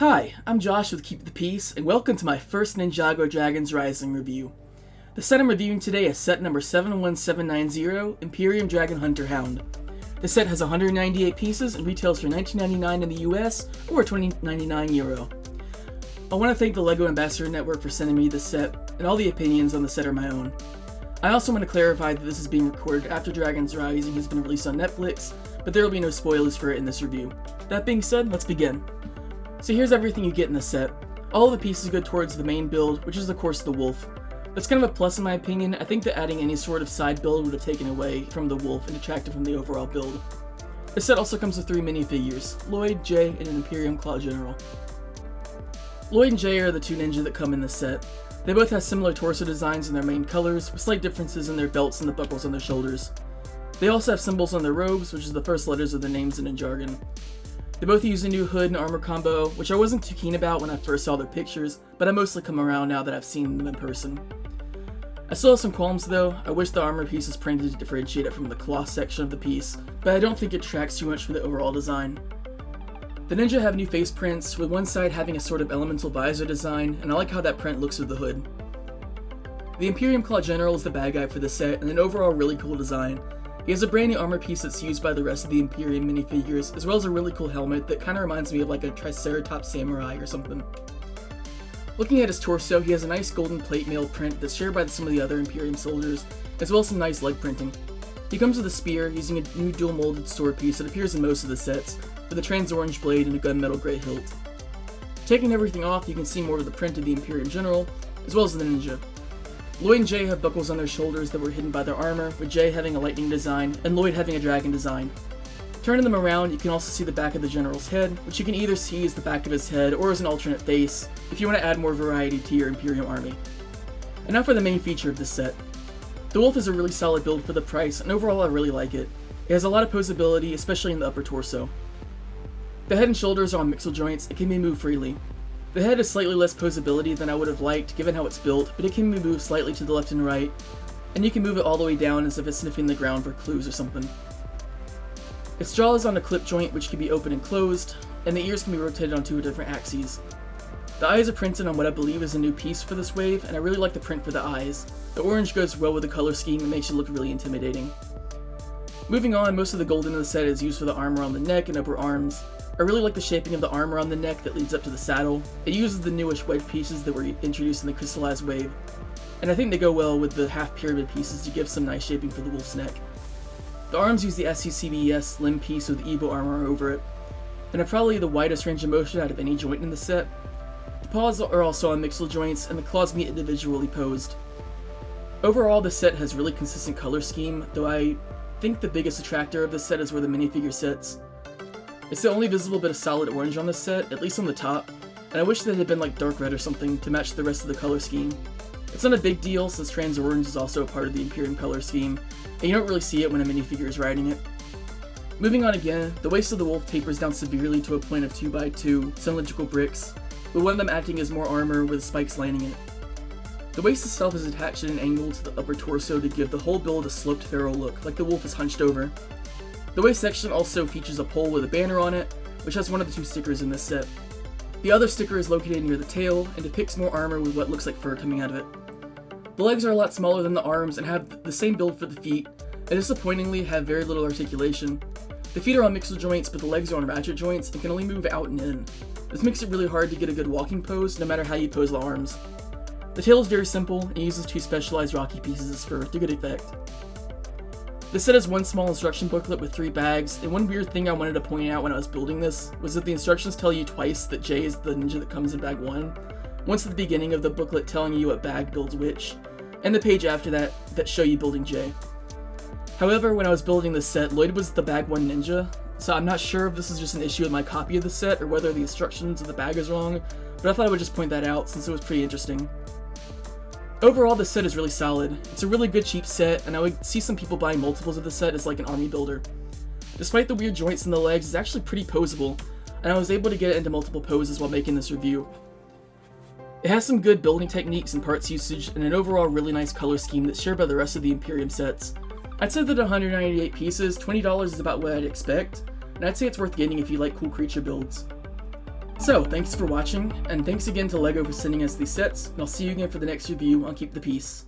Hi, I'm Josh with Keep the Peace, and welcome to my first Ninjago Dragons Rising review. The set I'm reviewing today is set number 71790, Imperium Dragon Hunter Hound. The set has 198 pieces and retails for $19.99 in the US or €20.99. I want to thank the LEGO Ambassador Network for sending me this set, and all the opinions on the set are my own. I also want to clarify that this is being recorded after Dragons Rising has been released on Netflix, but there will be no spoilers for it in this review. That being said, let's begin. So here's everything you get in the set. All of the pieces go towards the main build, which is of course the wolf. That's kind of a plus in my opinion. I think that adding any sort of side build would have taken away from the wolf and detracted from the overall build. The set also comes with 3 minifigures, Lloyd, Jay, and an Imperium Claw General. Lloyd and Jay are the 2 ninja that come in this set. They both have similar torso designs in their main colors, with slight differences in their belts and the buckles on their shoulders. They also have symbols on their robes, which is the first letters of their names in jargon. They both use a new hood and armor combo, which I wasn't too keen about when I first saw their pictures, but I mostly come around now that I've seen them in person. I still have some qualms though. I wish the armor piece was printed to differentiate it from the cloth section of the piece, but I don't think it tracks too much from the overall design. The ninja have new face prints, with one side having a sort of elemental visor design, and I like how that print looks with the hood. The Imperium Claw General is the bad guy for the set, and an overall really cool design. He has a brand new armor piece that's used by the rest of the Imperium minifigures, as well as a really cool helmet that kind of reminds me of like a Triceratops samurai or something. Looking at his torso, he has a nice golden plate mail print that's shared by some of the other Imperium soldiers, as well as some nice leg printing. He comes with a spear using a new dual molded sword piece that appears in most of the sets, with a trans orange blade and a gunmetal gray hilt. Taking everything off, you can see more of the print of the Imperium General, as well as the ninja. Lloyd and Jay have buckles on their shoulders that were hidden by their armor, with Jay having a lightning design and Lloyd having a dragon design. Turning them around, you can also see the back of the general's head, which you can either see as the back of his head or as an alternate face, if you want to add more variety to your Imperium army. And now for the main feature of this set. The wolf is a really solid build for the price, and overall I really like it. It has a lot of posability, especially in the upper torso. The head and shoulders are on mixel joints and can be moved freely. The head has slightly less posability than I would have liked given how it's built, but it can be moved slightly to the left and right, and you can move it all the way down as if it's sniffing the ground for clues or something. Its jaw is on a clip joint which can be open and closed, and the ears can be rotated on 2 different axes. The eyes are printed on what I believe is a new piece for this wave, and I really like the print for the eyes. The orange goes well with the color scheme and makes it look really intimidating. Moving on, most of the gold in the set is used for the armor on the neck and upper arms. I really like the shaping of the armor on the neck that leads up to the saddle. It uses the newish wedge pieces that were introduced in the crystallized wave, and I think they go well with the half pyramid pieces to give some nice shaping for the wolf's neck. The arms use the SCCBS limb piece with Evo armor over it, and are probably the widest range of motion out of any joint in the set. The paws are also on mixel joints, and the claws meet individually posed. Overall, the set has really consistent color scheme, though I think the biggest attractor of the set is where the minifigure sits. It's the only visible bit of solid orange on this set, at least on the top, and I wish that it had been like dark red or something to match the rest of the color scheme. It's not a big deal since trans orange is also a part of the Imperium color scheme, and you don't really see it when a minifigure is riding it. Moving on again, the waist of the wolf tapers down severely to a point of 2x2 cylindrical bricks, with one of them acting as more armor with spikes lining it. The waist itself is attached at an angle to the upper torso to give the whole build a sloped pharaoh look, like the wolf is hunched over. The waist section also features a pole with a banner on it, which has one of the 2 stickers in this set. The other sticker is located near the tail and depicts more armor with what looks like fur coming out of it. The legs are a lot smaller than the arms and have the same build for the feet, and disappointingly have very little articulation. The feet are on mixel joints, but the legs are on ratchet joints and can only move out and in. This makes it really hard to get a good walking pose no matter how you pose the arms. The tail is very simple and uses 2 specialized rocky pieces as fur to good effect. The set has one small instruction booklet with 3 bags, and one weird thing I wanted to point out when I was building this was that the instructions tell you twice that Jay is the ninja that comes in bag 1, once at the beginning of the booklet telling you what bag builds which, and the page after that show you building Jay. However, when I was building this set, Lloyd was the bag 1 ninja, so I'm not sure if this is just an issue with my copy of the set or whether the instructions of the bag is wrong, but I thought I would just point that out since it was pretty interesting. Overall, this set is really solid. It's a really good cheap set, and I would see some people buying multiples of the set as like an army builder. Despite the weird joints in the legs, it's actually pretty poseable, and I was able to get it into multiple poses while making this review. It has some good building techniques and parts usage, and an overall really nice color scheme that's shared by the rest of the Imperium sets. I'd say that 198 pieces, $20 is about what I'd expect, and I'd say it's worth getting if you like cool creature builds. So, thanks for watching, and thanks again to LEGO for sending us these sets, and I'll see you again for the next review on Keep the Peace.